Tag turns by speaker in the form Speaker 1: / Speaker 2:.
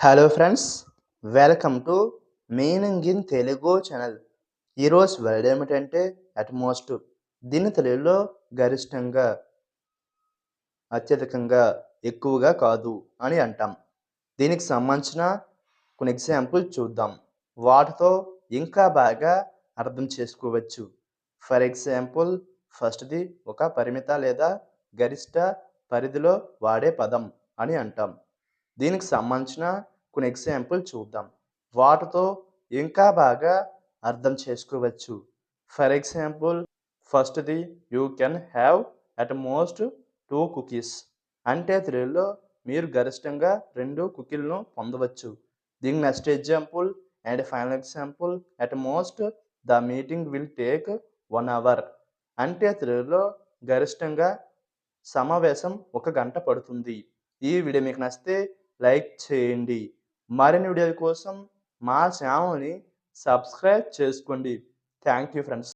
Speaker 1: Hello friends, welcome to meaning in Telugu channel. ఈరోజు word ఏమిటంటే utmost. దీన్ని తెలుగులో గరిష్టంగా, అత్యధికంగా, ఎక్కువగా కాదు అని అంటాం. దీనికి సంబంధించిన కొన్ని ఎగ్జాంపుల్ చూద్దాం. వాటితో ఇంకా బాగా అర్థం చేసుకోవచ్చు. ఫర్ ఎగ్జాంపుల్, ఫస్ట్‌ది ఒక పరిమిత లేదా గరిష్ట పరిధిలో వాడే పదం అని అంటాం. దీనికి సంబంధించిన కొన్ని ఎగ్జాంపుల్ చూద్దాం. వాటితో ఇంకా బాగా అర్థం చేసుకోవచ్చు. ఫర్ ఎగ్జాంపుల్, ఫస్ట్‌ది you can have at most 2 cookies. అంటే తెలుగులో మీరు గరిష్టంగా 2 కుకీలను పొందవచ్చు. దీని next example and final example, at most the meeting will take 1 hour. అంటే తెలుగులో గరిష్టంగా సమావేశం 1 గంట పడుతుంది. ఈ వీడియో మీకు నచ్చితే లైక్ చేయండి. మరిన్ని వీడియోల కోసం మా ఛానల్‌ని సబ్స్క్రైబ్ చేసుకోండి. Thank you friends.